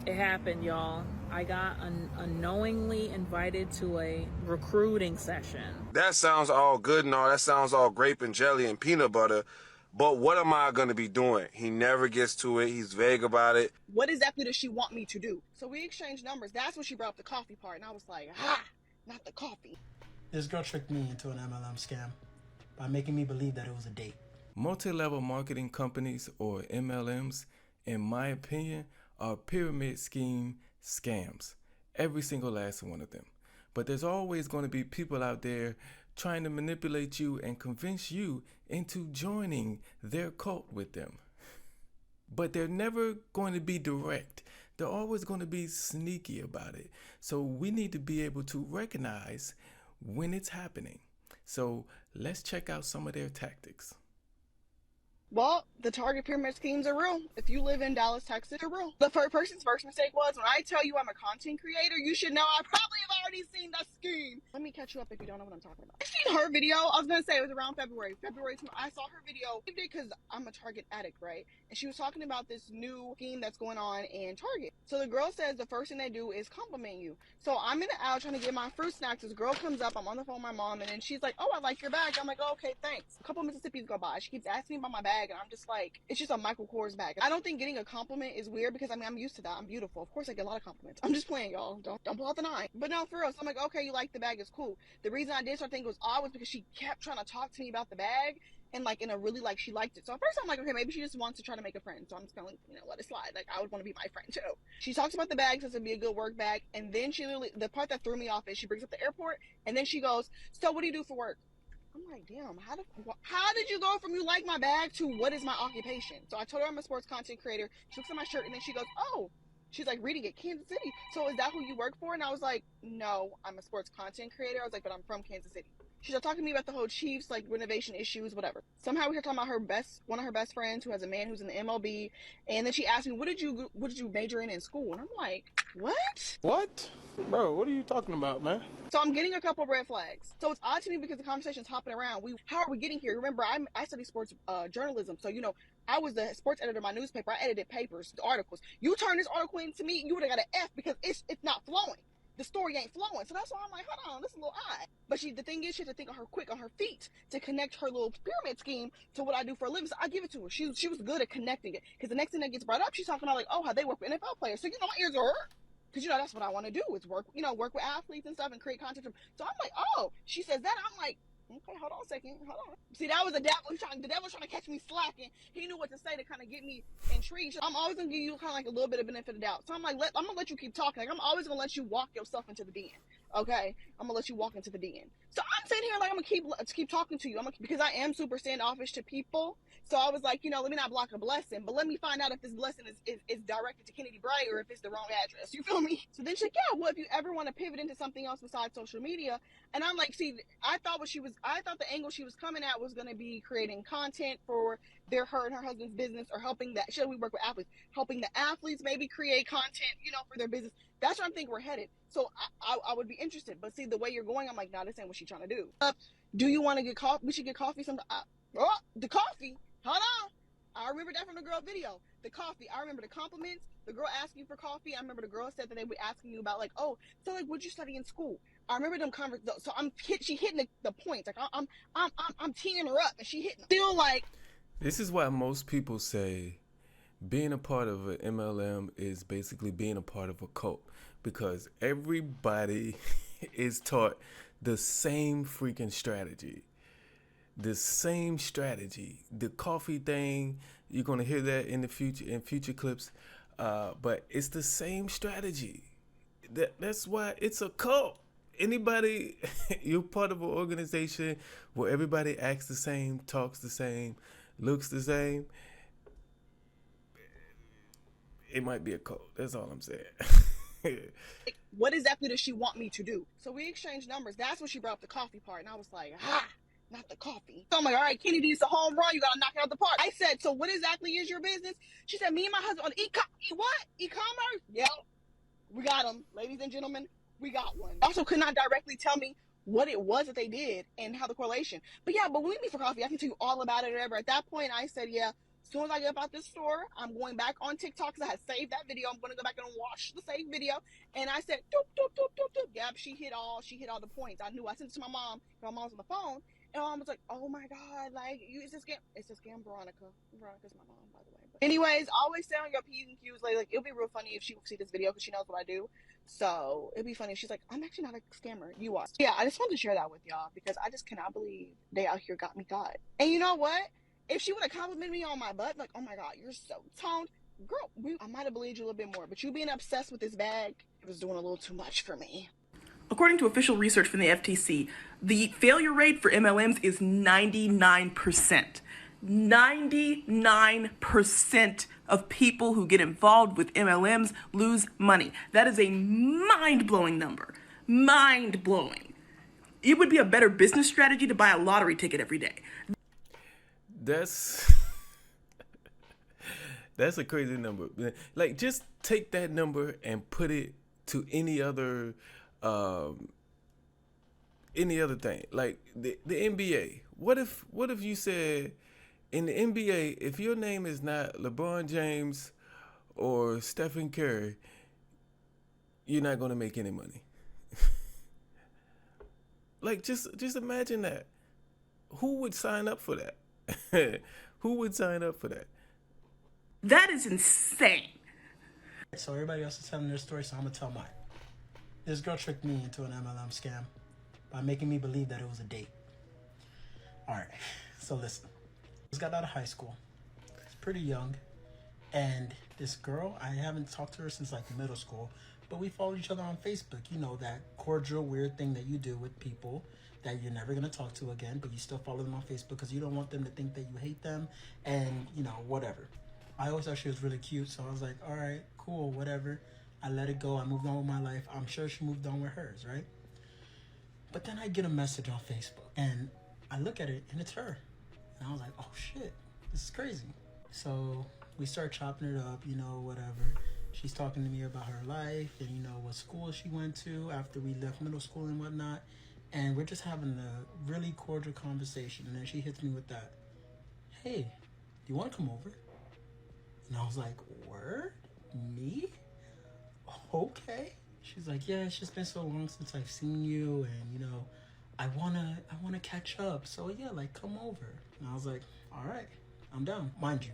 It happened, y'all. I got unknowingly invited to a recruiting session. That sounds all good and all. That sounds all grape and jelly and peanut butter. But what am I going to be doing? He never gets to it. He's vague about it. What exactly does she want me to do? So we exchanged numbers. That's when she brought up the coffee part. And I was like, not the coffee. This girl tricked me into an MLM scam by making me believe that it was a date. Multi-level marketing companies, or MLMs, in my opinion, are pyramid scheme scams. Every single last one of them. But there's always going to be people out there trying to manipulate you and convince you into joining their cult with them. But they're never going to be direct. They're always going to be sneaky about it. So we need to be able to recognize when it's happening. So let's check out some of their tactics. Well, the target pyramid schemes are real. If you live in Dallas, Texas, they're real. The first person's first mistake was, when I tell you I'm a content creator, you should know I probably have already seen the scheme. Let me catch you up if you don't know what I'm talking about. I seen her video. I was going to say it was around February. I saw her video because I'm a Target addict, right? And she was talking about this new scheme that's going on in Target. So the girl says the first thing they do is compliment you. So I'm in the aisle trying to get my fruit snacks. This girl comes up. I'm on the phone with my mom, and then she's like, "Oh, I like your bag." I'm like, "Oh, okay, thanks." A couple of Mississippis go by. She keeps asking me about my bag, and I'm just like, it's just a Michael Kors bag. I don't think getting a compliment is weird because I'm used to that. I'm beautiful. Of course I get a lot of compliments. I'm just playing, y'all. Don't pull out the 9. But no, for real. So I'm like, okay, you like the bag, it's cool. The reason I did start thinking it was odd was because she kept trying to talk to me about the bag, and like in a really like she liked it. So at first I'm like, okay, maybe she just wants to try to make a friend. So I'm just gonna let it slide. Like I would want to be my friend too. She talks about the bag, says it'd be a good work bag, and then she literally, the part that threw me off is she brings up the airport, and then she goes, "So what do you do for work?" I'm like, damn, how did you go from you like my bag to what is my occupation? So I told her I'm a sports content creator. She looks at my shirt and then she goes, oh, she's like reading it, Kansas City. So is that who you work for? And I was like, no, I'm a sports content creator. I was like, but I'm from Kansas City. She started talking to me about the whole Chiefs, like renovation issues, whatever. Somehow we were talking about one of her best friends who has a man who's in the MLB. And then she asked me, what did you major in school? And I'm like, what? What? Bro, what are you talking about, man? So I'm getting a couple of red flags. So it's odd to me because the conversation's hopping around. How are we getting here? Remember, I study sports journalism. So, I was the sports editor of my newspaper. I edited papers, articles. You turn this article into me, you would have got an F because it's not flowing. The story ain't flowing. So that's why I'm like, hold on, this is a little odd. But the thing is, she had to think on her feet to connect her little pyramid scheme to what I do for a living. So I give it to her. She was good at connecting it. Because the next thing that gets brought up, she's talking about like, oh, how they work with NFL players. So, my ears are hurt. Because, that's what I want to do is work with athletes and stuff and create content. So I'm like, oh, she says that. I'm like, okay, hold on a second. Hold on. See, that was the devil trying to catch me slacking. He knew what to say to kind of get me intrigued. I'm always going to give you kind of like a little bit of benefit of the doubt. So I'm like, I'm going to let you keep talking. Like, I'm always going to let you walk yourself into the den. Okay? I'm going to let you walk into the den. So I'm sitting here like, I'm going to keep talking to you. Because I am super standoffish to people. So I was like, let me not block a blessing, but let me find out if this blessing is directed to Kennedy Bright or if it's the wrong address. You feel me? So then she's like, yeah, well, if you ever want to pivot into something else besides social media. And I'm like, see, I thought the angle she was coming at was going to be creating content for her and her husband's business, or should we work with athletes, helping the athletes maybe create content, for their business. That's where I think we're headed. So I would be interested. But see, the way you're going, I'm like, nah, this ain't what she's trying to do. Do you want to get coffee? We should get coffee sometime. The coffee. Hold on. I remember that from the girl video. The coffee. I remember the compliments. The girl asking for coffee. I remember the girl said that they were asking you about like, oh, so like, what'd you study in school? I remember them conversations. So she hitting the points. Like I'm teeing her up, and she hitting. Still like. This is why most people say being a part of an MLM is basically being a part of a cult, because everybody is taught the same freaking strategy. The same strategy. The coffee thing, you're going to hear that in future clips, but it's the same strategy. That's why it's a cult. Anybody, you're part of an organization where everybody acts the same, talks the same, looks the same, it might be a cult. That's all I'm saying. What exactly does she want me to do? So we exchanged numbers. That's when she brought up the coffee part, and I was like, not the coffee. So I'm like, all right, Kennedy, it's a home run. You got to knock it out the park. I said, so what exactly is your business? She said, me and my husband on e-commerce? Yeah, we got them. Ladies and gentlemen, we got one. Also could not directly tell me what it was that they did and how the correlation. But when we meet for coffee, I can tell you all about it or whatever. At that point, I said, yeah, As soon as I get up out this store, I'm going back on TikTok because I had saved that video. I'm going to go back and watch the saved video. And I said, doop, doop, doop, doop, doop. Yep, she hit all the points. I knew. I sent it to my mom. My mom's on the phone. And my mom was like, oh my God, like, it's a scam. It's a scam, Veronica. Veronica's my mom, by the way. But anyways, always stay on your P's and Q's. Like, it'll be real funny if she will see this video because she knows what I do. So it'd be funny if she's like, I'm actually not a scammer. You are. Yeah, I just wanted to share that with y'all because I just cannot believe they out here got me caught. And you know what? If she would have complimented me on my butt, like, oh my God, you're so toned. Girl, I might have believed you a little bit more. But you being obsessed with this bag, it was doing a little too much for me. According to official research from the FTC, the failure rate for MLMs is 99%. 99% of people who get involved with MLMs lose money. That is a mind-blowing number. Mind-blowing. It would be a better business strategy to buy a lottery ticket every day. That's a crazy number. Like, just take that number and put it to any other thing. Like the NBA. What if you said in the NBA, if your name is not LeBron James or Stephen Curry, you're not gonna make any money. Like, just imagine that. Who would sign up for that? Who would sign up for that? That is insane. So everybody else is telling their story, so I'm gonna tell mine. This girl tricked me into an MLM scam by making me believe that it was a date. All right, so listen. I just got out of high school. It's pretty young, and this girl, I haven't talked to her since like middle school, but we followed each other on Facebook. You know, that cordial, weird thing that you do with people that you're never going to talk to again, but you still follow them on Facebook because you don't want them to think that you hate them and, you know, whatever. I always thought she was really cute, so I was like, all right, cool, whatever. I let it go. I moved on with my life. I'm sure she moved on with hers, right? But then I get a message on Facebook, and I look at it, and it's her. And I was like, oh, shit, this is crazy. So we start chopping it up, you know, whatever. She's talking to me about her life and, you know, what school she went to after we left middle school and whatnot. And we're just having a really cordial conversation. And then she hits me with that, hey, do you want to come over? And I was like, word? Me? Okay. She's like, yeah, it's just been so long since I've seen you. And, you know, I wanna catch up. So, yeah, like, come over. And I was like, all right, I'm down. Mind you,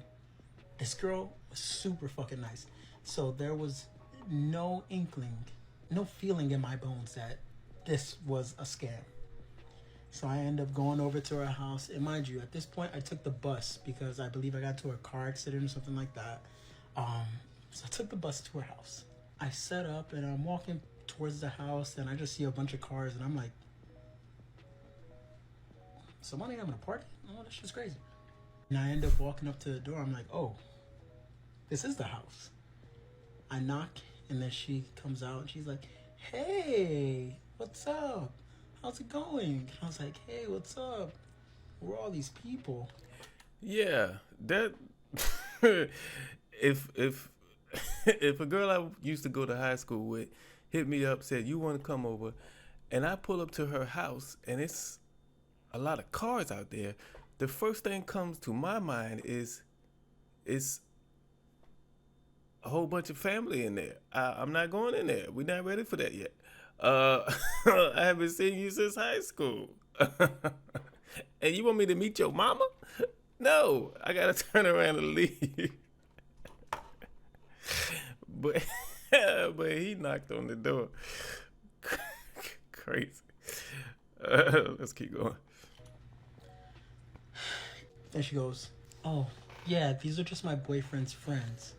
this girl was super fucking nice. So there was no inkling, no feeling in my bones that this was a scam. So I ended up going over to her house. And mind you, at this point, I took the bus because I believe I got to a car accident or something like that. So I took the bus to her house. I set up and I'm walking towards the house and I just see a bunch of cars and I'm like, somebody having a party? Oh, that's just crazy. And I end up walking up to the door. I'm like, oh, this is the house. I knock and then she comes out and she's like, hey, what's up? How's it going? And I was like, hey, what's up? Who are all these people? Yeah, that if a girl I used to go to high school with hit me up, said, you want to come over, and I pull up to her house and it's a lot of cars out there, the first thing comes to my mind is it's a whole bunch of family in there. I'm not going in there. We're not ready for that yet. I haven't seen you since high school. And you want me to meet your mama? No, I gotta turn around and leave. But he knocked on the door. Crazy. Let's keep going. And she goes, oh, yeah, these are just my boyfriend's friends.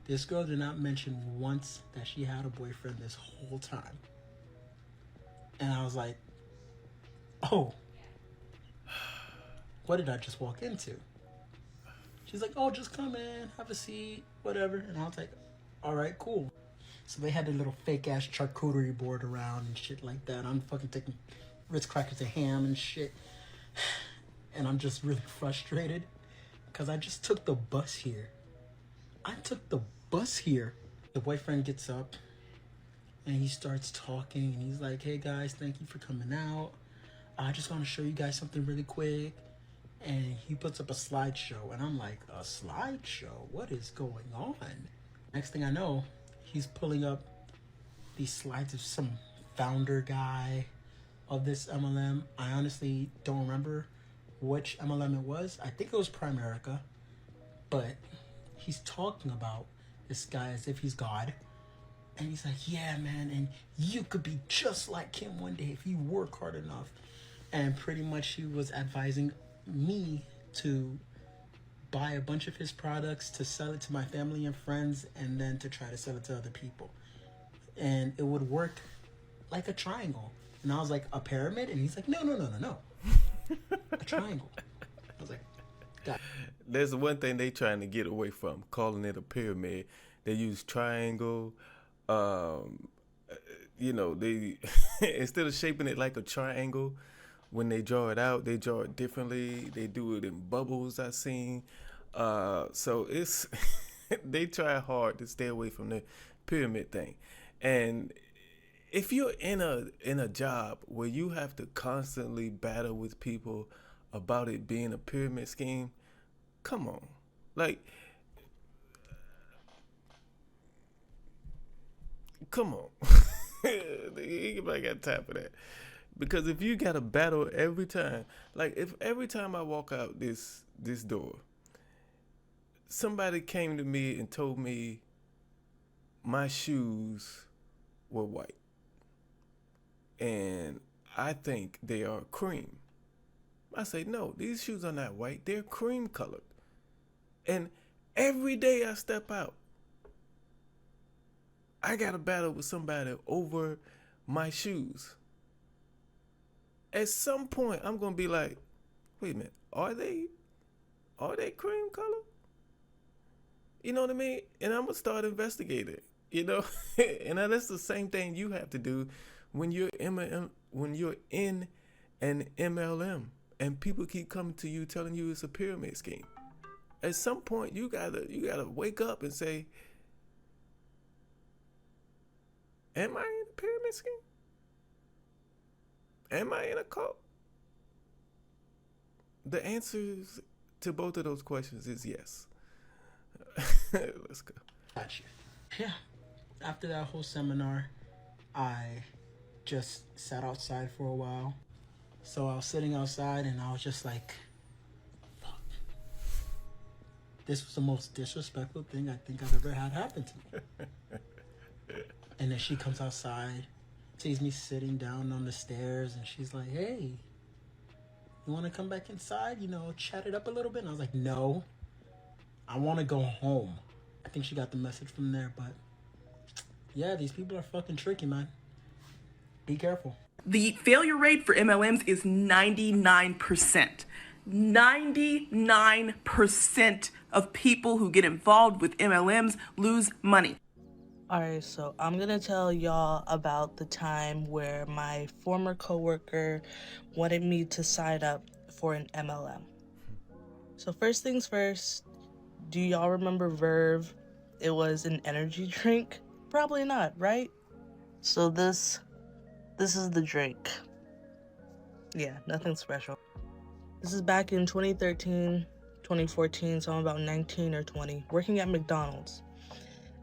This girl did not mention once that she had a boyfriend this whole time. And I was like, oh, what did I just walk into? She's like, oh, just come in, have a seat, whatever. And I was like, all right, cool. So they had a little fake-ass charcuterie board around and shit like that. I'm fucking taking Ritz crackers and ham and shit. And I'm just really frustrated because I just took the bus here. The boyfriend gets up and he starts talking and he's like, hey guys, thank you for coming out. I just want to show you guys something really quick. and he puts up a slideshow, and I'm like, a slideshow? What is going on? Next thing I know, he's pulling up these slides of some founder guy of this MLM. I honestly don't remember which MLM it was. I think it was Primerica, but he's talking about this guy as if he's God. And he's like, yeah, man, and you could be just like him one day if you work hard enough. And pretty much he was advising me to buy a bunch of his products, to sell it to my family and friends, and then to try to sell it to other people. And it would work like a triangle. And I was like, a pyramid? And he's like, no. A triangle. I was like, God. There's one thing they trying to get away from, calling it a pyramid. They use triangle. They instead of shaping it like a triangle, when they draw it out, they draw it differently. They do it in bubbles, I've seen. So it's they try hard to stay away from the pyramid thing. And if you're in a job where you have to constantly battle with people about it being a pyramid scheme, come on. Like, come on. Anybody got time for that? Because if you got to battle every time, like if every time I walk out this door, somebody came to me and told me my shoes were white, and I think they are cream. I say, no, these shoes are not white. They're cream colored. And every day I step out, I got to battle with somebody over my shoes. At some point, I'm going to be like, wait a minute, are they cream color? You know what I mean? And I'm going to start investigating, And that's the same thing you have to do when you're in an MLM and people keep coming to you telling you it's a pyramid scheme. At some point, you gotta wake up and say, am I in a pyramid scheme? Am I in a cult? The answers to both of those questions is yes. Let's go. Gotcha. Yeah. After that whole seminar, I just sat outside for a while. So I was sitting outside and I was just like, fuck. This was the most disrespectful thing I think I've ever had happen to me. And then she comes outside, sees me sitting down on the stairs, and she's like, hey, you want to come back inside, chat it up a little bit? And I was like, no, I want to go home. I think she got the message from there, but yeah, these people are fucking tricky, man. Be careful. The failure rate for MLMs is 99%. 99% of people who get involved with MLMs lose money. Alright, so I'm gonna tell y'all about the time where my former coworker wanted me to sign up for an MLM. So first things first, do y'all remember Verve? It was an energy drink? Probably not, right? So this is the drink. Yeah, nothing special. This is back in 2013, 2014, so I'm about 19 or 20, working at McDonald's.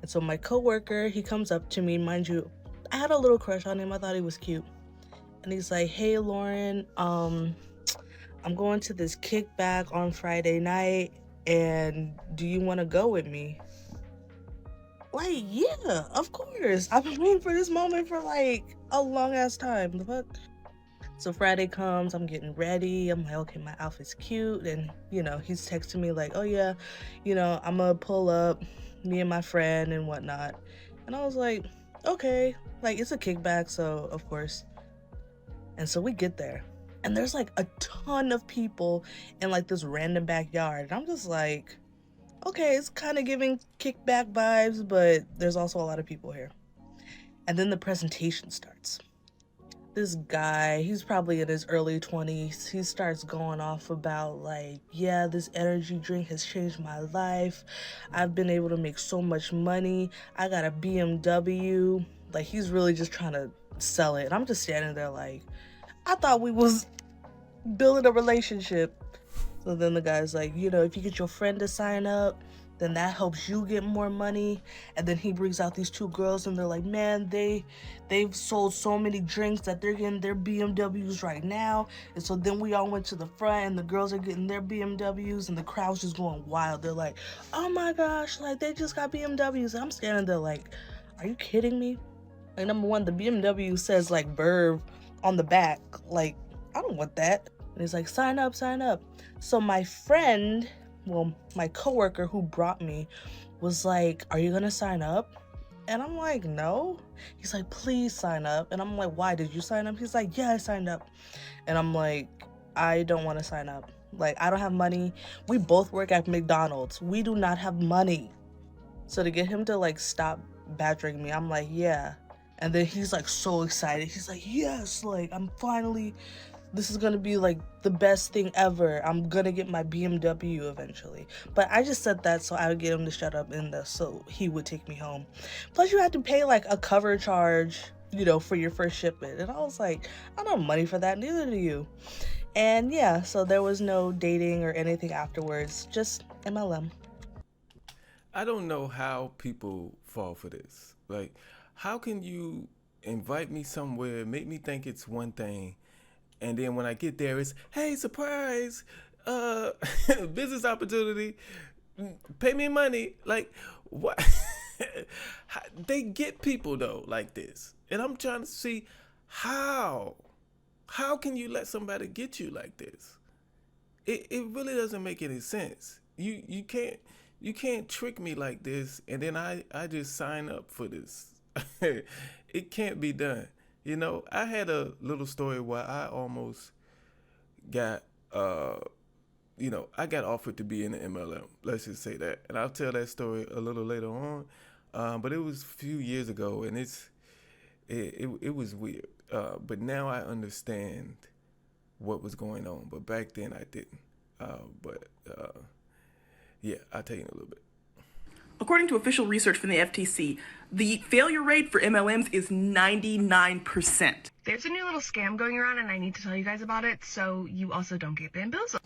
And so my coworker, he comes up to me, mind you, I had a little crush on him. I thought he was cute. And he's like, hey, Lauren, I'm going to this kickback on Friday night, and do you want to go with me? Like, yeah, of course. I've been waiting for this moment for like a long ass time. The fuck? So Friday comes, I'm getting ready. I'm like, okay, my outfit's cute. And, he's texting me like, oh yeah, I'm gonna pull up, me and my friend and whatnot. And I was like, okay, like it's a kickback, so of course. And so we get there. And there's like a ton of people in like this random backyard. And I'm just like, okay, it's kind of giving kickback vibes, but there's also a lot of people here. And then the presentation starts. This guy, he's probably in his early 20s. He starts going off about like, yeah, this energy drink has changed my life. I've been able to make so much money. I got a BMW. Like, he's really just trying to sell it. And I'm just standing there like, I thought we was building a relationship. So then the guy's like, you know, if you get your friend to sign up, then that helps you get more money. And then he brings out these two girls and they're like, man, they've sold so many drinks that they're getting their BMWs right now. And so then we all went to the front and the girls are getting their BMWs and the crowd's just going wild. They're like, oh my gosh, like they just got BMWs. And I'm standing there like, are you kidding me? Like, number one, the BMW says like Verve on the back. Like, I don't want that. And he's like, sign up, sign up. So my friend, well, my coworker who brought me was like, are you gonna sign up? And I'm like, no. He's like, please sign up. And I'm like, why? Did you sign up? He's like, yeah, I signed up. And I'm like, I don't want to sign up. Like, I don't have money. We both work at McDonald's. We do not have money. So to get him to like stop badgering me, I'm like, yeah. And then he's like so excited. He's like, yes, like I'm finally, this is gonna be like the best thing ever. I'm gonna get my BMW eventually. But I just said that so I would get him to shut up and so he would take me home. Plus you had to pay like a cover charge, you know, for your first shipment. And I was like, I don't have money for that, neither do you. And yeah, so there was no dating or anything afterwards, just MLM. I don't know how people fall for this. Like, how can you invite me somewhere, make me think it's one thing, and then when I get there, it's, hey, surprise, business opportunity, pay me money. Like, what? They get people, though, like this. And I'm trying to see how can you let somebody get you like this? It really doesn't make any sense. You can't trick me like this, and then I just sign up for this. It can't be done. You know, I had a little story where I almost got, I got offered to be in the MLM. Let's just say that. And I'll tell that story a little later on. But it was a few years ago, and it was weird. But now I understand what was going on. But back then I didn't. Yeah, I'll tell you in a little bit. According to official research from the FTC, the failure rate for MLMs is 99%. There's a new little scam going around and I need to tell you guys about it so you also don't get bamboozled.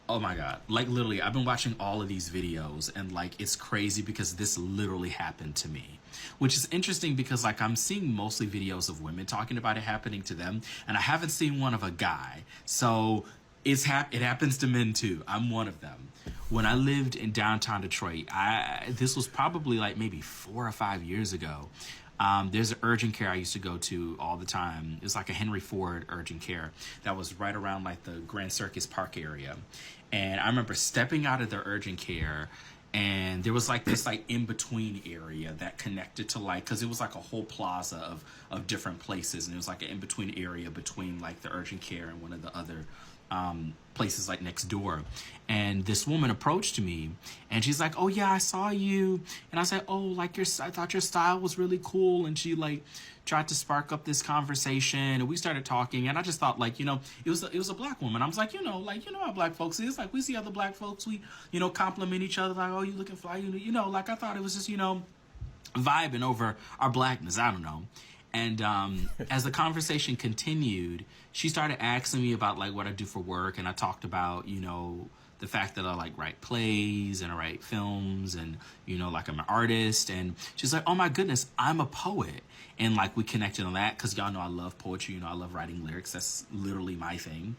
Oh my God. Like literally, I've been watching all of these videos and like it's crazy because this literally happened to me. Which is interesting because like I'm seeing mostly videos of women talking about it happening to them and I haven't seen one of a guy. So it happens to men too. I'm one of them. When I lived in downtown Detroit, this was probably like maybe 4 or 5 years ago. There's an urgent care I used to go to all the time. It was like a Henry Ford urgent care that was right around like the Grand Circus Park area. And I remember stepping out of the urgent care and there was like this like in-between area that connected to like, cause it was like a whole plaza of different places. And it was like an in-between area between like the urgent care and one of the other places like next door. And this woman approached me and she's like, oh yeah, I saw you. And I said, oh, like I thought your style was really cool. And she like tried to spark up this conversation and we started talking. And I just thought like, you know, it was a black woman. I was like, you know how black folks is. Like we see other black folks, we, you know, compliment each other like, oh, you looking fly, you know, like I thought it was just, you know, vibing over our blackness. I don't know. And as the conversation continued, she started asking me about like what I do for work. And I talked about, you know, the fact that I like write plays and I write films and, you know, like I'm an artist. And she's like, oh my goodness, I'm a poet. And like we connected on that because y'all know I love poetry. You know, I love writing lyrics. That's literally my thing.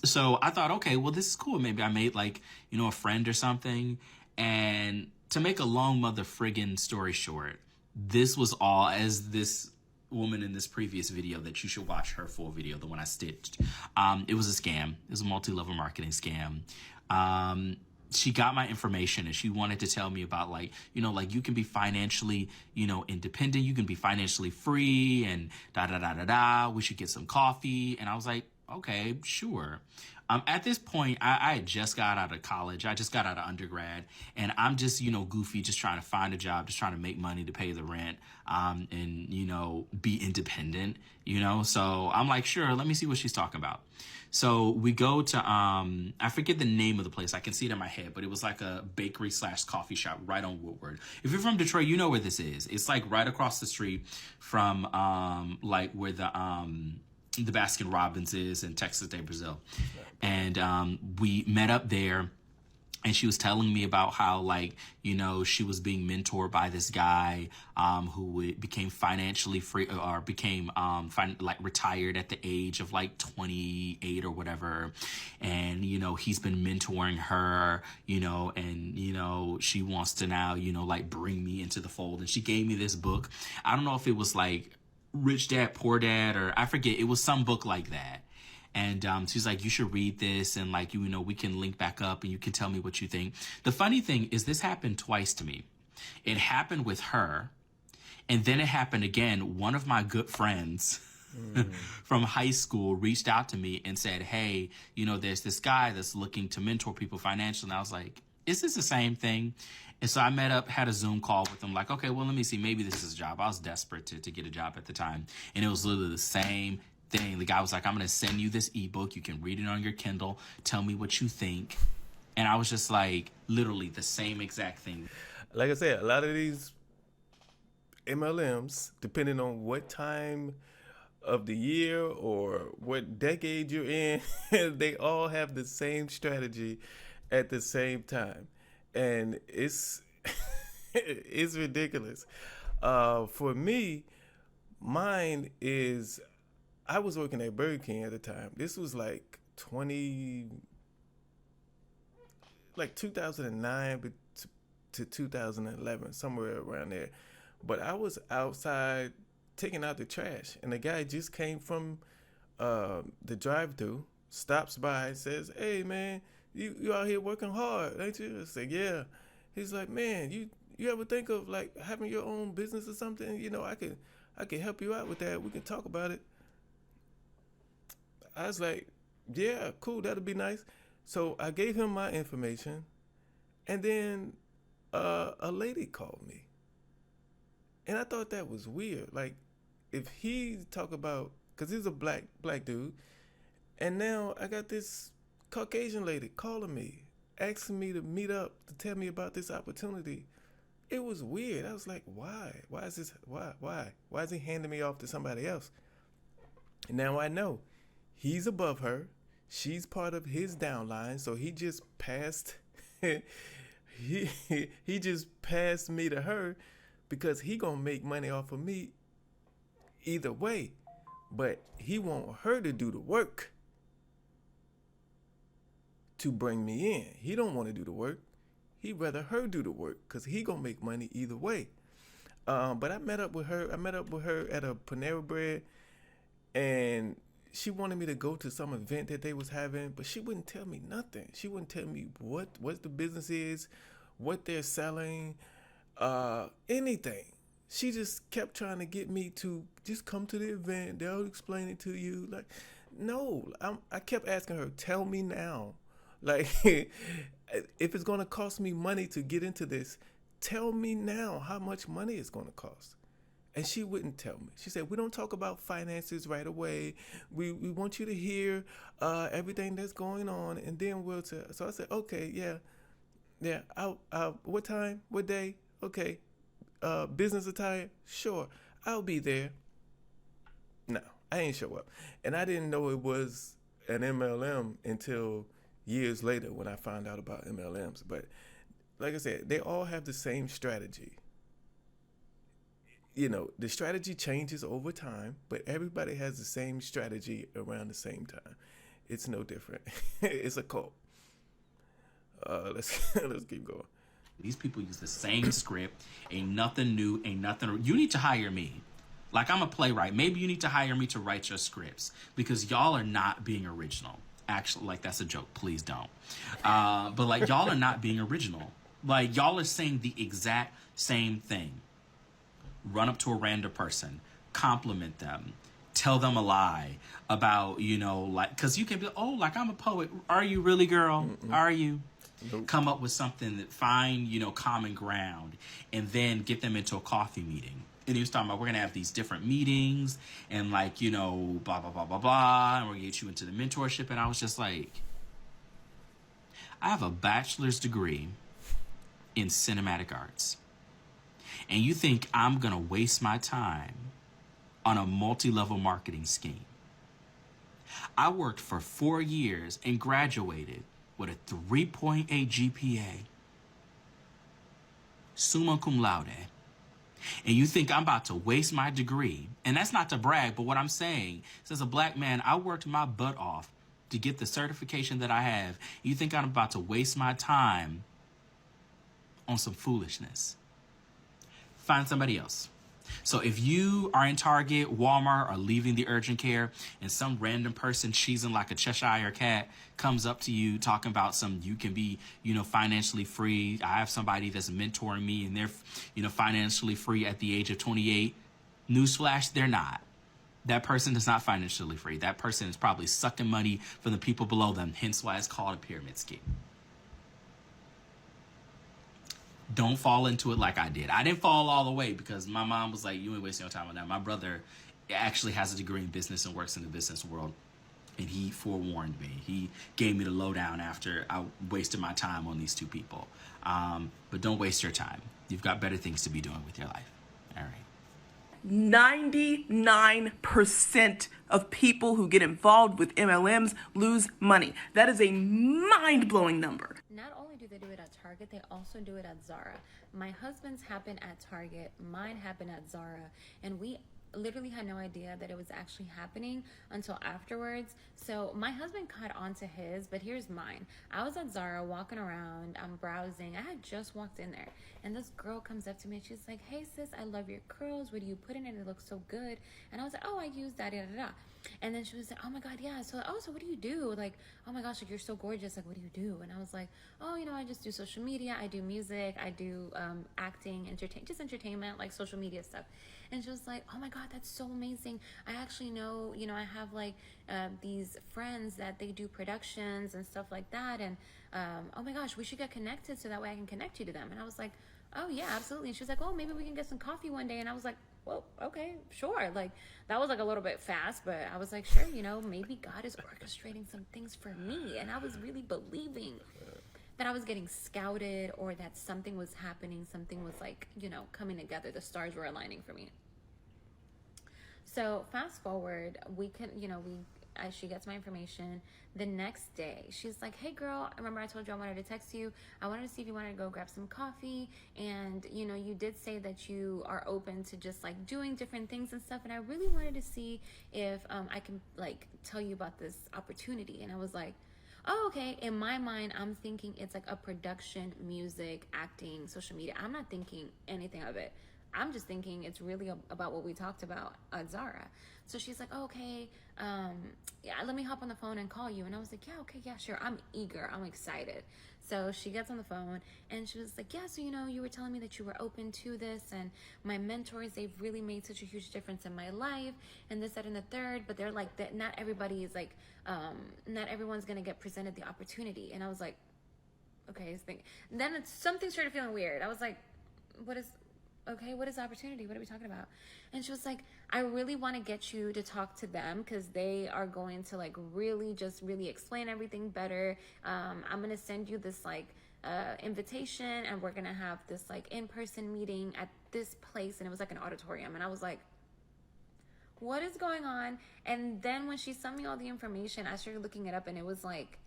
So I thought, okay, well, this is cool. Maybe I made like, you know, a friend or something. And to make a long mother friggin' story short, this was all as this woman in this previous video that you should watch her full video, the one I stitched. It was a scam. It was a multi-level marketing scam. She got my information and she wanted to tell me about like, you know, like you can be financially, you know, independent. You can be financially free and da-da-da-da-da. We should get some coffee. And I was like, okay, sure. At this point, I had just got out of college. I just got out of undergrad. And I'm just, you know, goofy, just trying to find a job, just trying to make money to pay the rent and, you know, be independent, you know. So I'm like, sure, let me see what she's talking about. So we go to, I forget the name of the place. I can see it in my head, but it was like a bakery / coffee shop right on Woodward. If you're from Detroit, you know where this is. It's like right across the street from like where the, the Baskin Robbins is in Texas de Brazil. And we met up there. And she was telling me about how, like, you know, she was being mentored by this guy who became financially free, or became retired at the age of like 28 or whatever. And, you know, he's been mentoring her, you know, and, you know, she wants to now, you know, like bring me into the fold. And she gave me this book. I don't know if it was like Rich Dad, Poor Dad, or I forget. It was some book like that. And she's like, you should read this, and like, you know, we can link back up and you can tell me what you think. The funny thing is this happened twice to me. It happened with her, and then it happened again. One of my good friends from high school reached out to me and said, hey, you know, there's this guy that's looking to mentor people financially. And I was like, is this the same thing? And so I met up, had a Zoom call with him, like, okay, well, let me see. Maybe this is a job. I was desperate to get a job at the time. And it was literally the same thing. The guy was like, I'm going to send you this ebook. You can read it on your Kindle. Tell me what you think. And I was just like, literally the same exact thing. Like I said, a lot of these MLMs, depending on what time of the year or what decade you're in, they all have the same strategy at the same time. And it's it's ridiculous. For me, mine is, I was working at Burger King at the time. This was like 2009 to 2011, somewhere around there. But I was outside taking out the trash, and the guy just came from the drive-thru, stops by, says, hey, man, you out here working hard, ain't you? I said, yeah. He's like, man, you ever think of like having your own business or something? You know, I can help you out with that. We can talk about it. I was like, yeah, cool, that'll be nice. So I gave him my information, and then a lady called me. And I thought that was weird. Like, if he talk about, because he's a black dude, and now I got this Caucasian lady calling me, asking me to meet up, to tell me about this opportunity. It was weird. I was like, why? Why is this? Why? Why is he handing me off to somebody else? And now I know. He's above her. She's part of his downline. So he just passed. he just passed me to her because he gonna make money off of me either way. But he want her to do the work to bring me in. He don't want to do the work. He'd rather her do the work because he gonna make money either way. But I met up with her. At a Panera Bread, and she wanted me to go to some event that they was having, but she wouldn't tell me nothing. She wouldn't tell me what the business is, what they're selling, anything. She just kept trying to get me to just come to the event. They'll explain it to you. Like, no, I kept asking her, tell me now. Like, if it's going to cost me money to get into this, tell me now how much money it's going to cost. And she wouldn't tell me. She said, we don't talk about finances right away. We want you to hear everything that's going on, and then we'll tell. So I said, okay, yeah. I'll what time? What day? Okay. Business attire? Sure. I'll be there. No, I ain't show up. And I didn't know it was an MLM until years later when I found out about MLMs. But like I said, they all have the same strategy. You know, the strategy changes over time, but everybody has the same strategy around the same time. It's no different. It's a cult. Let's keep going. These people use the same script. Ain't nothing new. Ain't nothing. You need to hire me. Like, I'm a playwright. Maybe you need to hire me to write your scripts because y'all are not being original. Actually, like, that's a joke. Please don't. But like, y'all are not being original. Like, y'all are saying the exact same thing. Run up to a random person, compliment them, tell them a lie about, you know, like, because you can be, oh, like, I'm a poet. Are you really, girl? Mm-mm. Are you? Nope. Come up with something that find, you know, common ground, and then get them into a coffee meeting. And he was talking about, we're going to have these different meetings and, like, you know, blah, blah, blah, blah, blah. And we're going to get you into the mentorship. And I was just like, I have a bachelor's degree in cinematic arts. And you think I'm going to waste my time on a multi-level marketing scheme? I worked for 4 years and graduated with a 3.8 GPA, summa cum laude. And you think I'm about to waste my degree. And that's not to brag, but what I'm saying is, as a black man, I worked my butt off to get the certification that I have. You think I'm about to waste my time on some foolishness? Find somebody else. So if you are in Target, Walmart, or leaving the urgent care, and some random person cheesing like a Cheshire cat comes up to you talking about you can be, financially free. I have somebody that's mentoring me and they're, financially free at the age of 28. Newsflash, they're not. That person is not financially free. That person is probably sucking money from the people below them, hence why it's called a pyramid scheme. Don't fall into it like I did. I didn't fall all the way because my mom was like, you ain't wasting your time on that. My brother actually has a degree in business and works in the business world. And he forewarned me. He gave me the lowdown after I wasted my time on these two people. But don't waste your time. You've got better things to be doing with your life. All right. 99% of people who get involved with MLMs lose money. That is a mind-blowing number. Not only do they do it at Target, they also do it at Zara. My husband's happened at Target, mine happened at Zara, and we literally had no idea that it was actually happening until afterwards. So my husband caught on to his, but here's mine. I was at Zara walking around, I'm browsing. I had just walked in there, and this girl comes up to me and she's like, hey sis, I love your curls. What do you put in it? It looks so good. And I was like, oh, I use that, da, da, da. And then she was like, oh my God, yeah. So what do you do? Like, oh my gosh, like, you're so gorgeous. Like, what do you do? And I was like, oh, I just do social media. I do music. I do acting, entertainment, like social media stuff. And she was like, oh my God, that's so amazing. I actually know, I have like these friends that they do productions and stuff like that. And oh my gosh, we should get connected so that way I can connect you to them. And I was like, oh yeah, absolutely. And she was like, oh, maybe we can get some coffee one day. And I was like, well, okay, sure. Like, that was like a little bit fast, but I was like, sure, maybe God is orchestrating some things for me. And I was really believing that I was getting scouted or that something was happening. Something was like, coming together. The stars were aligning for me. So fast forward, she gets my information. The next day, she's like, hey girl, remember I told you I wanted to text you? I wanted to see if you wanted to go grab some coffee. And, you did say that you are open to just like doing different things and stuff. And I really wanted to see if I can like tell you about this opportunity. And I was like, oh, okay. In my mind, I'm thinking it's like a production, music, acting, social media. I'm not thinking anything of it. I'm just thinking it's really about what we talked about at Zara. So she's like, oh, okay, yeah, let me hop on the phone and call you. And I was like, yeah, okay, yeah, sure. I'm eager. I'm excited. So she gets on the phone and she was like, yeah, so, you were telling me that you were open to this, and my mentors, they've really made such a huge difference in my life, and this, that, and the third, but they're like, that not everybody is like, not everyone's going to get presented the opportunity. And I was like, okay, then something started feeling weird. I was like, what is the opportunity? What are we talking about? And she was like, I really want to get you to talk to them because they are going to like really explain everything better. I'm going to send you this like invitation, and we're going to have this like in-person meeting at this place. And it was like an auditorium. And I was like, what is going on? And then when she sent me all the information, I started looking it up, and it was like,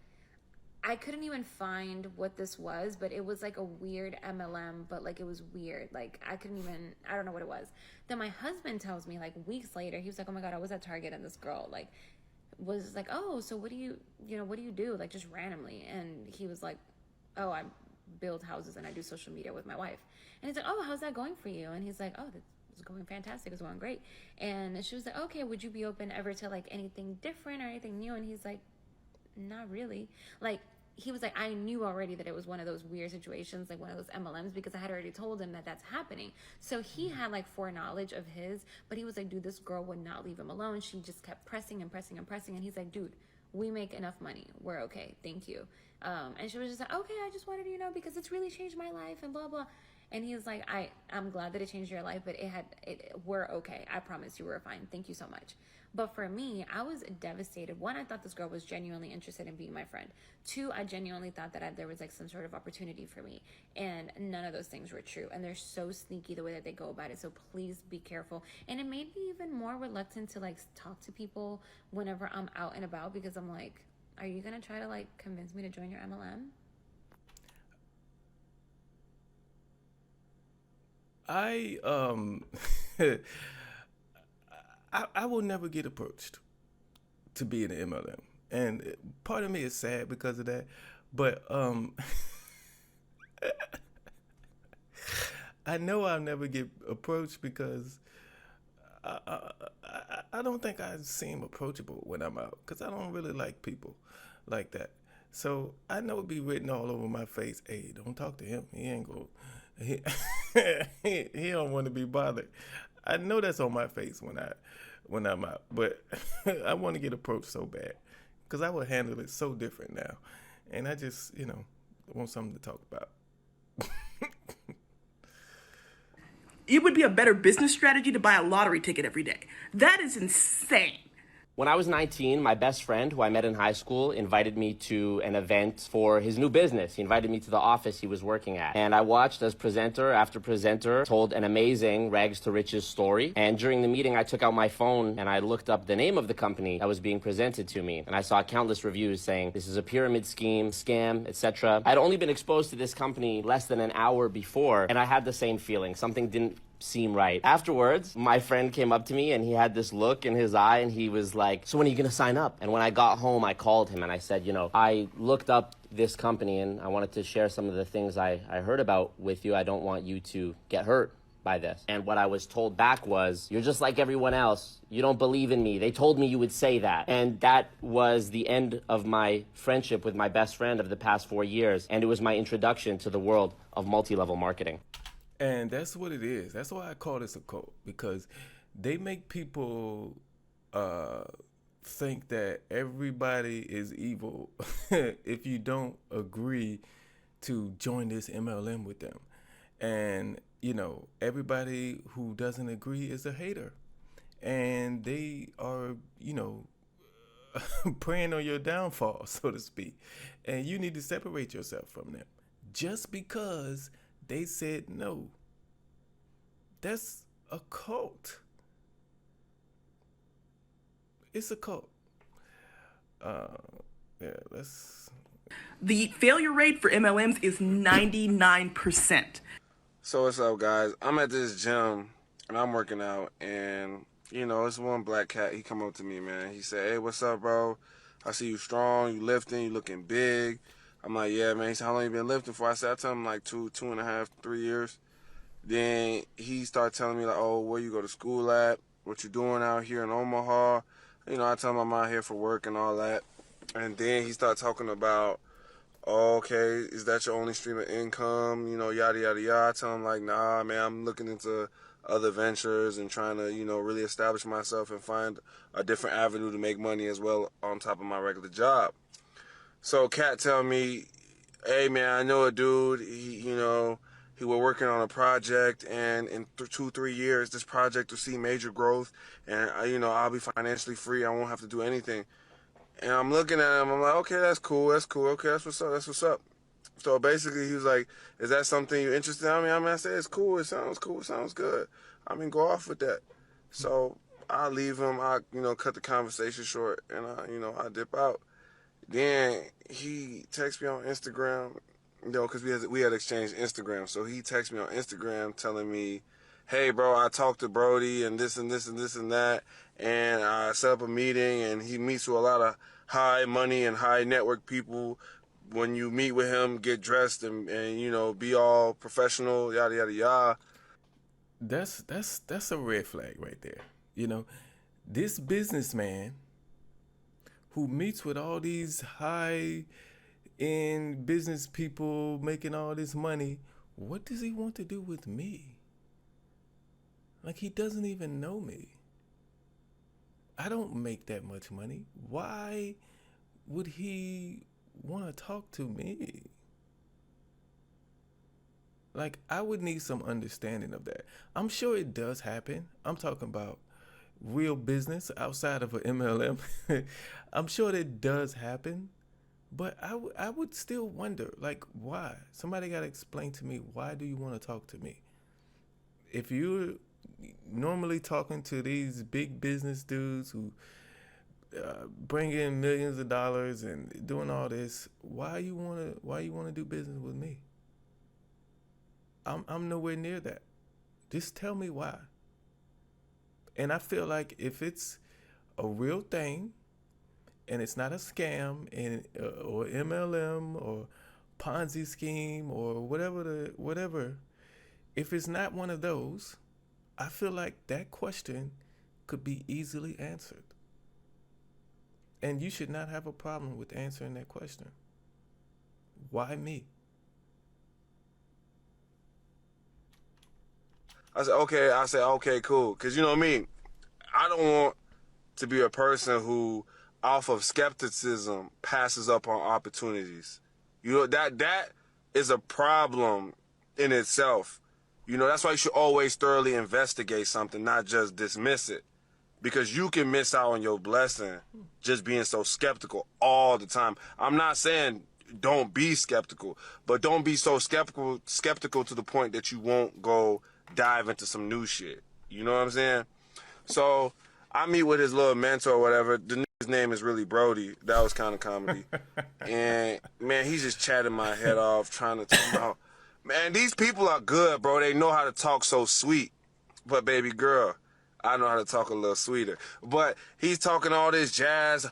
I couldn't even find what this was, but it was like a weird MLM, but like it was weird. Like I don't know what it was. Then my husband tells me like weeks later, he was like, oh my God, I was at Target and this girl like was like, oh, so what do you do? Like just randomly. And he was like, oh, I build houses and I do social media with my wife. And he's like, oh, how's that going for you? And he's like, oh, it's going fantastic. It's going great. And she was like, okay, would you be open ever to like anything different or anything new? And he's like, not really. Like, he was like, I knew already that it was one of those weird situations, like one of those MLMs, because I had already told him that that's happening. So he had like foreknowledge of his, but he was like, dude, this girl would not leave him alone. She just kept pressing and pressing and pressing. And he's like, dude, we make enough money. We're okay. Thank you. And she was just like, okay, I just wanted to, because it's really changed my life and blah, blah. And he was like, I'm glad that it changed your life, but we're okay. I promise you we're fine. Thank you so much. But for me, I was devastated. One, I thought this girl was genuinely interested in being my friend. Two, I genuinely thought that there was like some sort of opportunity for me. And none of those things were true. And they're so sneaky the way that they go about it. So please be careful. And it made me even more reluctant to like talk to people whenever I'm out and about, because I'm like, are you going to try to like convince me to join your MLM? I will never get approached to be in the MLM, and part of me is sad because of that. But I know I'll never get approached because I don't think I seem approachable when I'm out, because I don't really like people like that. So I know it'd be written all over my face. Hey, don't talk to him. He ain't gonna. He don't want to be bothered. I know that's on my face when I'm out, but I want to get approached so bad because I would handle it so different now, and I just want something to talk about. It would be a better business strategy to buy a lottery ticket every day. That is insane. When I was 19, my best friend, who I met in high school, invited me to an event for his new business. He invited me to the office he was working at. And I watched as presenter after presenter told an amazing rags to riches story. And during the meeting, I took out my phone and I looked up the name of the company that was being presented to me. And I saw countless reviews saying, this is a pyramid scheme, scam, etc. I'd only been exposed to this company less than an hour before, and I had the same feeling. Something didn't seem right. Afterwards, my friend came up to me and he had this look in his eye and he was like, so when are you gonna sign up? And when I got home, I called him and I said, I looked up this company and I wanted to share some of the things I heard about with you. I don't want you to get hurt by this. And what I was told back was, you're just like everyone else. You don't believe in me. They told me you would say that. And that was the end of my friendship with my best friend of the past 4 years. And it was my introduction to the world of multi-level marketing. And that's what it is. That's why I call this a cult, because they make people think that everybody is evil if you don't agree to join this MLM with them. And, everybody who doesn't agree is a hater. And they are, preying on your downfall, so to speak. And you need to separate yourself from them. Just because they said no. That's a cult. It's a cult. The failure rate for MLMs is 99%. So what's up, guys? I'm at this gym and I'm working out, and it's one black cat. He come up to me, man. He said, "Hey, what's up, bro? I see you strong. You lifting. You looking big." I'm like, "Yeah, man." He said, "How long you been lifting for?" I said, "I tell him like 2.5, 3 years." Then he started telling me like, "Oh, where you go to school at? What you doing out here in Omaha?" I tell him I'm out here for work and all that. And then he started talking about, "Oh, okay, is that your only stream of income? Yada, yada, yada." I tell him like, "Nah, man, I'm looking into other ventures and trying to, really establish myself and find a different avenue to make money as well on top of my regular job." So Kat tell me, "Hey, man, I know a dude, he was working on a project, and in 2-3 years, this project will see major growth, and, I'll be financially free. I won't have to do anything." And I'm looking at him, I'm like, "Okay, that's cool, okay, that's what's up. So basically, he was like, "Is that something you're interested in?" I said, "It's cool, it sounds good. Go off with that." So I leave him, I, cut the conversation short, and I dip out. Then he texts me on Instagram, because we had exchanged Instagram. So he texts me on Instagram telling me, "Hey, bro, I talked to Brody and this and this and this and that, and I set up a meeting, and he meets with a lot of high money and high network people. When you meet with him, get dressed and be all professional, yada, yada, yada." That's a red flag right there. This businessman who meets with all these high-end business people making all this money, what does he want to do with me? Like, he doesn't even know me. I don't make that much money. Why would he want to talk to me? Like, I would need some understanding of that. I'm sure it does happen. I'm talking about real business outside of an MLM. I'm sure that does happen. But I would still wonder, like, why? Somebody got to explain to me, why do you want to talk to me? If you're normally talking to these big business dudes who bring in millions of dollars and doing all this, why you wanna do business with me? I'm nowhere near that. Just tell me why. And I feel like if it's a real thing and it's not a scam or MLM or Ponzi scheme or whatever, if it's not one of those, I feel like that question could be easily answered. And you should not have a problem with answering that question. Why me? I said, okay, cool. Because you know what I mean? I don't want to be a person who, off of skepticism, passes up on opportunities. You know, that is a problem in itself. You know, that's why you should always thoroughly investigate something, not just dismiss it. Because you can miss out on your blessing just being so skeptical all the time. I'm not saying don't be skeptical, but don't be so skeptical to the point that you won't go dive into some new shit. You know what I'm saying? So I meet with his little mentor or whatever. The nigga's name is really Brody. That was kind of comedy. And man, he's just chatting my head off, trying to talk about, man, these people are good, bro. They know how to talk so sweet. But baby girl, I know how to talk a little sweeter. But he's talking all this jazz.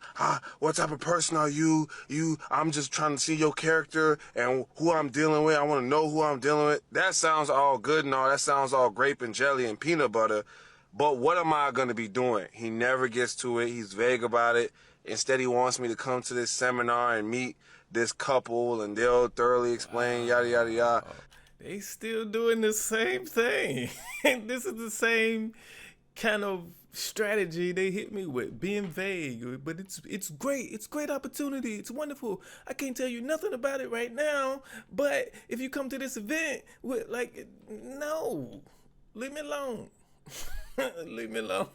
What type of person are you? I'm just trying to see your character and who I'm dealing with. I want to know who I'm dealing with. That sounds all good and all. That sounds all grape and jelly and peanut butter. But what am I going to be doing? He never gets to it. He's vague about it. Instead, he wants me to come to this seminar and meet this couple, and they'll thoroughly explain, yada, yada, yada. They still doing the same thing. This is the same kind of strategy they hit me with, being vague. But it's great. It's great opportunity. It's wonderful. I can't tell you nothing about it right now. But if you come to this event, no, leave me alone. Leave me alone.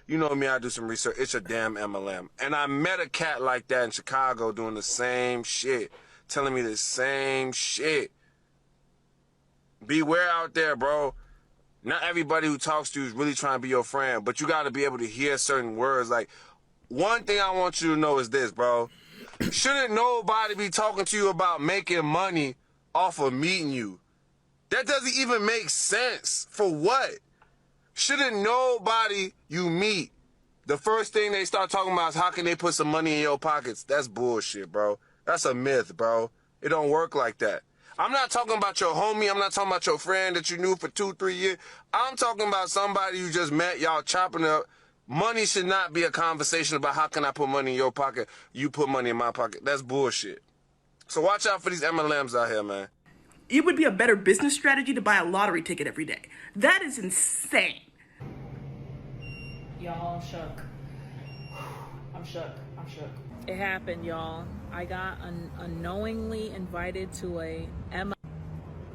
You know me, I do some research. It's a damn MLM. And I met a cat like that in Chicago doing the same shit, telling me the same shit. Beware out there, bro. Not everybody who talks to you is really trying to be your friend, but you got to be able to hear certain words. Like, one thing I want you to know is this, bro. Shouldn't nobody be talking to you about making money off of meeting you? That doesn't even make sense. For what? Shouldn't nobody you meet, the first thing they start talking about is how can they put some money in your pockets? That's bullshit, bro. That's a myth, bro. It don't work like that. I'm not talking about your homie. I'm not talking about your friend that you knew for 2-3 years. I'm talking about somebody you just met, y'all chopping up. Money should not be a conversation about how can I put money in your pocket, you put money in my pocket. That's bullshit. So watch out for these MLMs out here, man. It would be a better business strategy to buy a lottery ticket every day. That is insane. Y'all, I'm shook. I'm shook. It happened, y'all. I got unknowingly invited to a MLM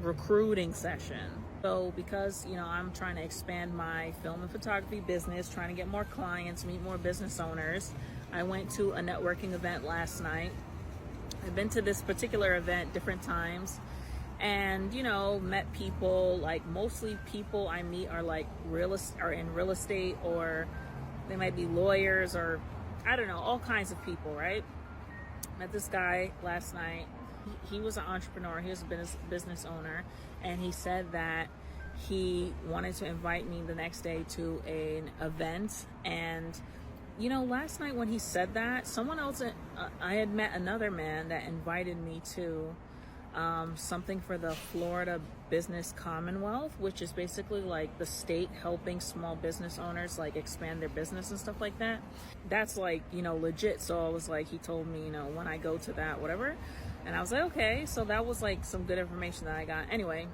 recruiting session. So because, you know, I'm trying to expand my film and photography business, trying to get more clients, meet more business owners, I went to a networking event last night. I've been to this particular event different times and, you know, met people. Like, mostly people I meet are like in real estate, or they might be lawyers, or I don't know, all kinds of people, right? Met this guy last night. He was an entrepreneur. He was a business owner, and he said that he wanted to invite me the next day to an event. And you know, last night when he said that, someone else, I had met another man that invited me to something for the Florida Business Commonwealth, which is basically like the state helping small business owners like expand their business and stuff like that. That's like, you know, legit. So I was like, he told me, you know, when I go to that, whatever. And I was like, okay. So that was like some good information that I got. Anyway,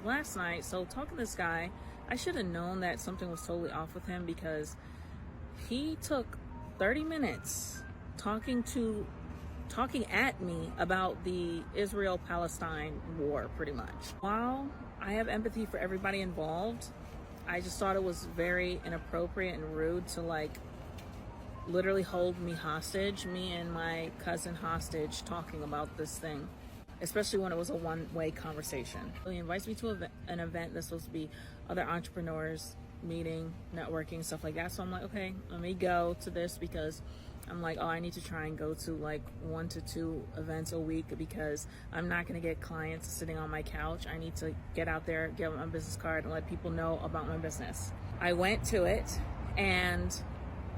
last night, so talking to this guy, I should have known that something was totally off with him, because he took 30 minutes talking talking at me about the Israel-Palestine war, pretty much. While I have empathy for everybody involved, I just thought it was very inappropriate and rude to like literally hold me hostage, me and my cousin hostage, talking about this thing, especially when it was a one-way conversation. He invites me to an event that's supposed to be other entrepreneurs meeting, networking, stuff like that. So I'm like, okay, let me go to this, because I'm like, oh, I need to try and go to like 1 to 2 events a week, because I'm not going to get clients sitting on my couch. I need to get out there, get my business card, and let people know about my business. I went to it, and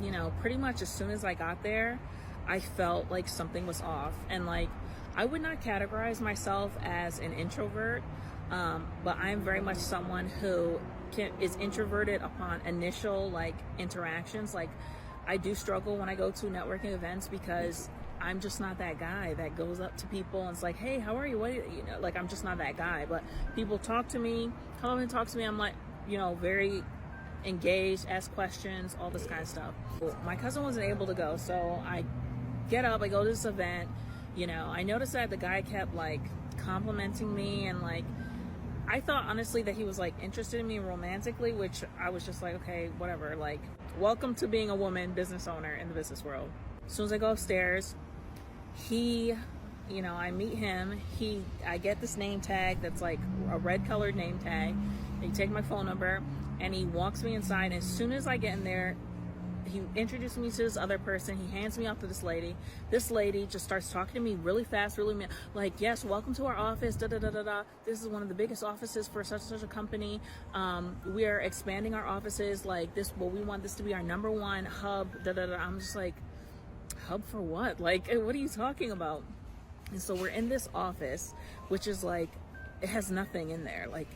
you know, pretty much as soon as I got there, I felt like something was off. And like, I would not categorize myself as an introvert, but I am very much someone who is introverted upon initial like interactions. Like, I do struggle when I go to networking events, because I'm just not that guy that goes up to people and it's like, hey, how are you? What, you know, like, I'm just not that guy. But people talk to me, come up and talk to me. I'm like, you know, very engaged, ask questions, all this kind of stuff. My cousin wasn't able to go, so I get up, I go to this event. You know, I noticed that the guy kept like complimenting me, and like, I thought honestly that he was like interested in me romantically, which I was just like, okay, whatever. Like, welcome to being a woman business owner in the business world. As soon as I go upstairs, you know, I meet him. I get this name tag that's like a red colored name tag. He take my phone number, and he walks me inside. And as soon as I get in there, he introduced me to this other person. He hands me off to this lady. This lady just starts talking to me really fast, really like, yes, welcome to our office, da da da da da. This is one of the biggest offices for such and such a company. We are expanding our offices like this. Well, we want this to be our #1 hub, da da da. I'm just like, hub for what? Like, what are you talking about? And so we're in this office, which is like, it has nothing in there. Like,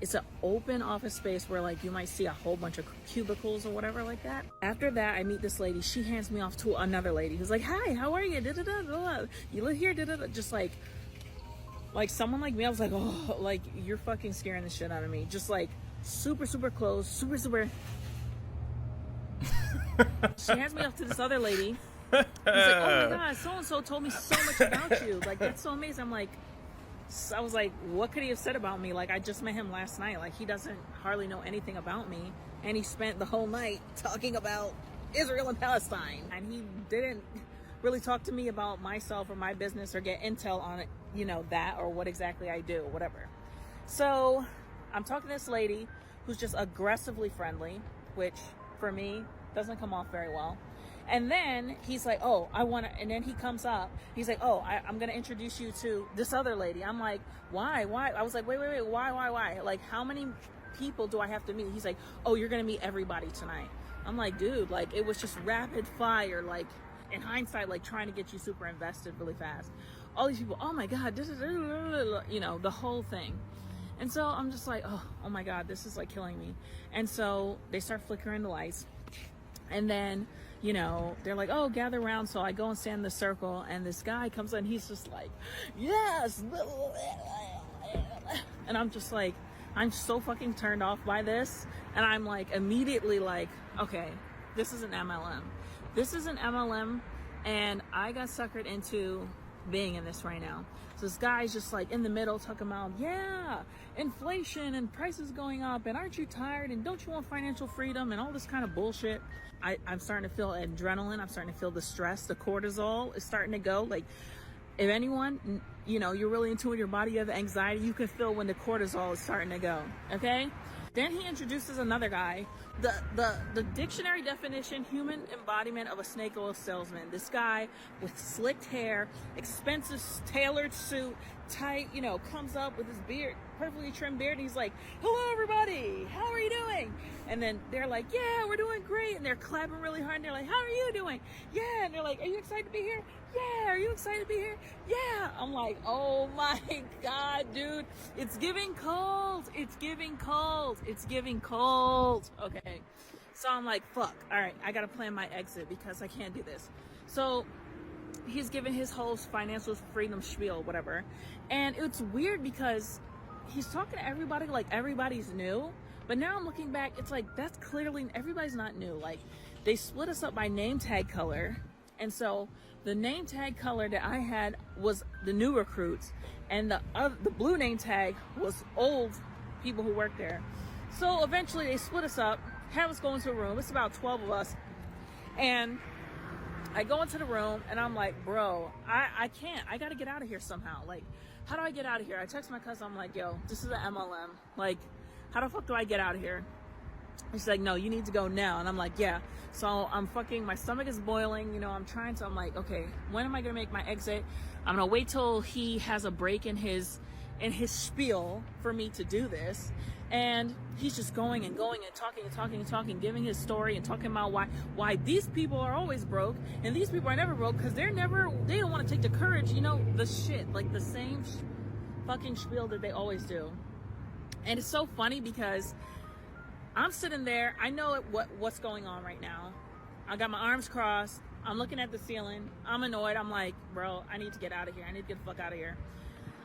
it's an open office space where like you might see a whole bunch of cubicles or whatever like that. After that, I meet this lady. She hands me off to another lady who's like, hi, how are you? Da, da, da, da. You live here? Da, da, da. Just like someone like me, I was like, oh, like, you're fucking scaring the shit out of me. Just like super, super close, super, super. She hands me off to this other lady. He's like, oh my God, so-and-so told me so much about you. Like, that's so amazing. I'm like, I was like, what could he have said about me? Like, I just met him last night. Like, he doesn't hardly know anything about me. And he spent the whole night talking about Israel and Palestine. And he didn't really talk to me about myself or my business or get intel on it, you know, that or what exactly I do, whatever. So I'm talking to this lady who's just aggressively friendly, which for me doesn't come off very well. And then he's like, oh, and then he comes up, he's like, oh, I'm going to introduce you to this other lady. I'm like, why? I was like, wait, why? Like, how many people do I have to meet? He's like, oh, you're going to meet everybody tonight. I'm like, dude, like, it was just rapid fire, like, in hindsight, like, trying to get you super invested really fast. All these people, oh my God, you know, the whole thing. And so I'm just like, oh my God, this is like killing me. And so they start flickering the lights. And then, you know, they're like, oh, gather around. So I go and stand in the circle, and this guy comes in, he's just like, yes. And I'm just like, I'm so fucking turned off by this. And I'm like, immediately like, okay, this is an MLM. This is an MLM, and I got suckered into being in this right now. So this guy's just like in the middle talking about, yeah, inflation and prices going up, and aren't you tired, and don't you want financial freedom, and all this kind of bullshit. I'm starting to feel adrenaline. I'm starting to feel the stress. The cortisol is starting to go. Like, if anyone, you know, you're really into it, your body, you have anxiety, you can feel when the cortisol is starting to go, okay? Then he introduces another guy. The dictionary definition, human embodiment of a snake oil salesman. This guy with slicked hair, expensive tailored suit, tight, you know, comes up with his beard, perfectly trimmed beard, and he's like, hello everybody, how are you doing? And then they're like, yeah, we're doing great. And they're clapping really hard, and they're like, how are you doing? Yeah. And they're like, are you excited to be here? Yeah. Are you excited to be here? Yeah. I'm like, oh my God, dude, it's giving cold. It's giving cold. It's giving cold. Okay. So I'm like, fuck. All right. I got to plan my exit because I can't do this. So he's giving his whole financial freedom spiel, whatever. And it's weird because he's talking to everybody like everybody's new. But now I'm looking back, it's like, that's clearly, everybody's not new. Like, they split us up by name tag color. And so the name tag color that I had was the new recruits, and the blue name tag was old people who worked there. So eventually they split us up, have us go into a room. It's about 12 of us. And I go into the room and I'm like, bro, I can't. I got to get out of here somehow. Like, how do I get out of here? I text my cousin. I'm like, yo, this is an MLM. Like, how the fuck do I get out of here? And she's like, no, you need to go now. And I'm like, yeah. So I'm my stomach is boiling. You know, I'm like, okay, when am I going to make my exit? I'm going to wait till he has a break in his spiel for me to do this. And he's just going and talking, giving his story and talking about why these people are always broke and these people are never broke because they don't want to take the courage, you know, the shit, like the same fucking spiel that they always do. And it's so funny because I'm sitting there, I know what's going on right now. I got my arms crossed, I'm looking at the ceiling, I'm annoyed, I'm like, bro, I need to get out of here, I need to get the fuck out of here.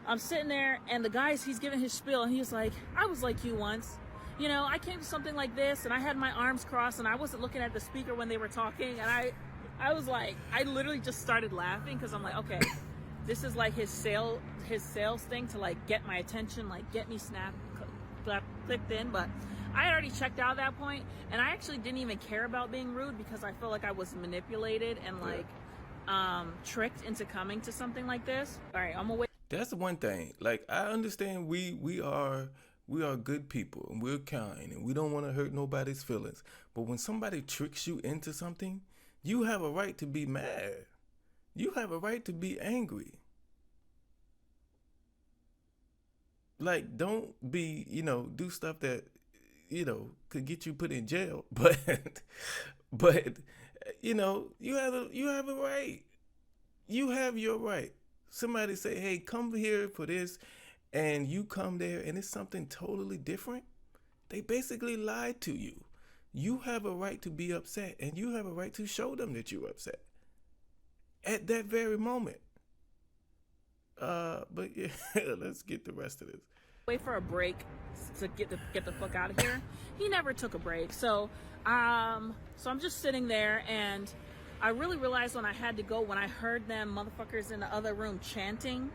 I'm sitting there and the guy, he's giving his spiel and he's like, I was like you once. You know, I came to something like this and I had my arms crossed and I wasn't looking at the speaker when they were talking. And I was like, I literally just started laughing because I'm like, okay, this is like his sales thing to like get my attention, like get me clicked in. But I had already checked out at that point and I actually didn't even care about being rude because I felt like I was manipulated and like tricked into coming to something like this. All right, I'm gonna wait. That's the one thing. Like, I understand we are good people and we're kind and we don't want to hurt nobody's feelings. But when somebody tricks you into something, you have a right to be mad. You have a right to be angry. Like, don't be, you know, do stuff that, you know, could get you put in jail. But you know, you have a right. You have your right. Somebody say, hey, come here for this, and you come there and it's something totally different. They basically lied to you. You have a right to be upset, and you have a right to show them that you're upset at that very moment. But yeah, let's get the rest of this. Wait for a break to get the fuck out of here. He never took a break. So I'm just sitting there and I really realized when I had to go when I heard them motherfuckers in the other room chanting.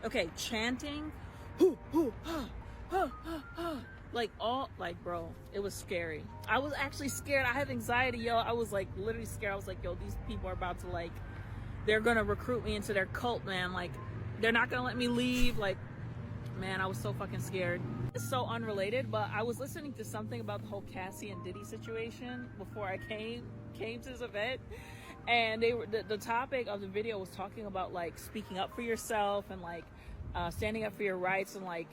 Okay, chanting. Like bro, it was scary. I was actually scared. I had anxiety, yo. I was like literally scared. I was like, yo, these people are about to like, they're gonna recruit me into their cult, man. Like, they're not gonna let me leave. Like, man, I was so fucking scared. It's so unrelated, but I was listening to something about the whole Cassie and Diddy situation before I came to this event, and the topic of the video was talking about like speaking up for yourself and like standing up for your rights and like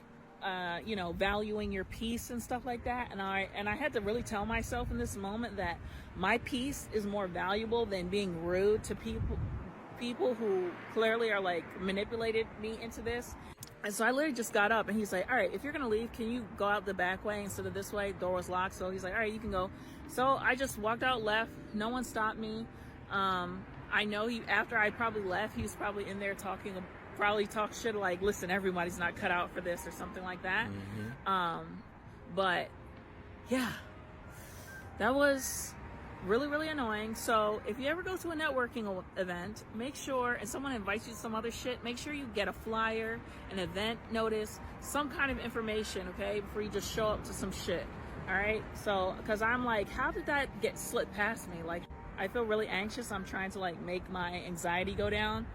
you know, valuing your peace and stuff like that. And I had to really tell myself in this moment that my peace is more valuable than being rude to people who clearly are like manipulated me into this. And so I literally just got up and he's like, all right, if you're gonna leave, can you go out the back way instead of this way? Door was locked. So he's like, all right, you can go. So I just walked out, left. No one stopped me. I know after I probably left, he was probably in there probably talk shit like, listen, everybody's not cut out for this or something like that. Mm-hmm. But yeah, that was really, really annoying. So if you ever go to a networking event, make sure, and someone invites you to some other shit, make sure you get a flyer, an event notice, some kind of information, okay, before you just show up to some shit. All right. So, because I'm like, how did that get slipped past me? Like, I feel really anxious. I'm trying to like make my anxiety go down,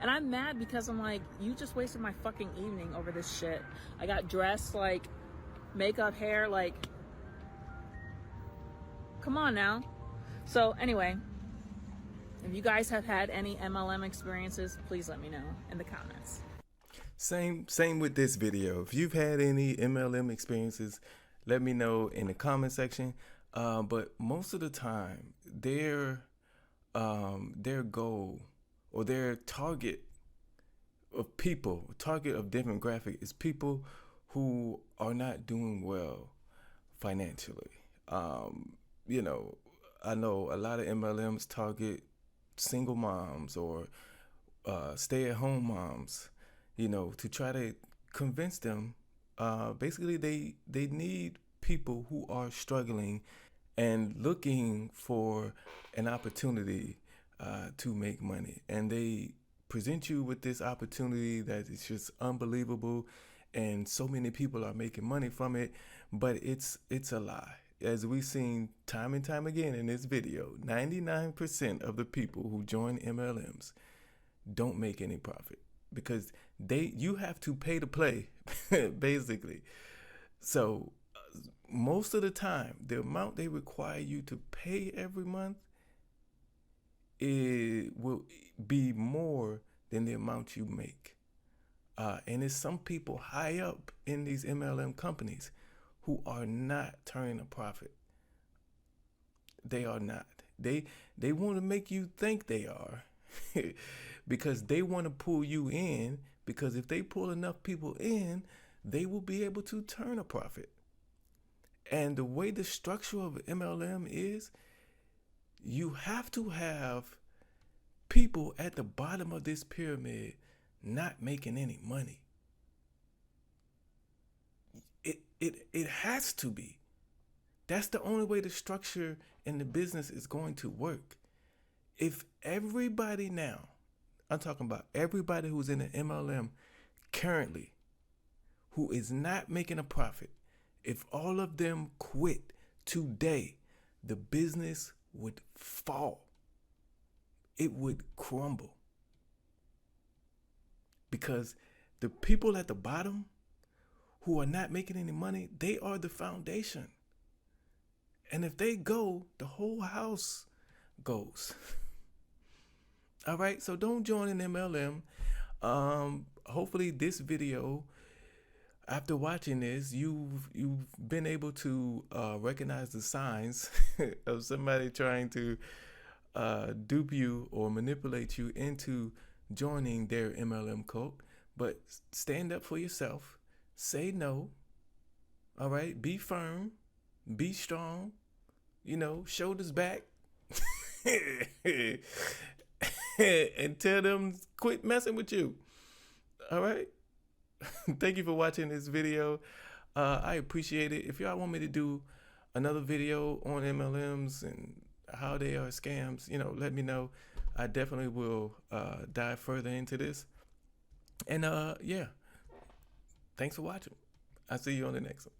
and I'm mad because I'm like, you just wasted my fucking evening over this shit. I got dressed, like, makeup, hair, like, come on now. So anyway, if you guys have had any MLM experiences, please let me know in the comments. Same with this video. If you've had any MLM experiences, let me know in the comment section. But most of the time, their goal or their target of demographic is people who are not doing well financially. You know, I know a lot of MLMs target single moms or stay-at-home moms, you know, to try to convince them. Basically, they need people who are struggling and looking for an opportunity to make money. And they present you with this opportunity that is just unbelievable, and so many people are making money from it, but it's a lie. As we've seen time and time again in this video, 99% of the people who join MLMs don't make any profit because you have to pay to play, basically. So most of the time, the amount they require you to pay every month, it will be more than the amount you make. And it's some people high up in these MLM companies who are not turning a profit. They are not. They want to make you think they are because they want to pull you in, because if they pull enough people in, they will be able to turn a profit. And the way the structure of MLM is, you have to have people at the bottom of this pyramid not making any money. It has to be. That's the only way the structure in the business is going to work. If everybody now, I'm talking about everybody who's in the MLM currently, who is not making a profit, if all of them quit today, the business would fall. It would crumble. Because the people at the bottom who are not making any money, they are the foundation. And if they go, the whole house goes. All right, so don't join an MLM. Hopefully this video, after watching this, you've been able to recognize the signs of somebody trying to dupe you or manipulate you into joining their MLM cult. But stand up for yourself. Say no. All right, be firm, be strong. Shoulders back. And tell them quit messing with you. All right. Thank you for watching this video. I appreciate it. If y'all want me to do another video on MLMs and how they are scams, let me know. I definitely will dive further into this. And yeah, thanks for watching. I'll see you on the next one.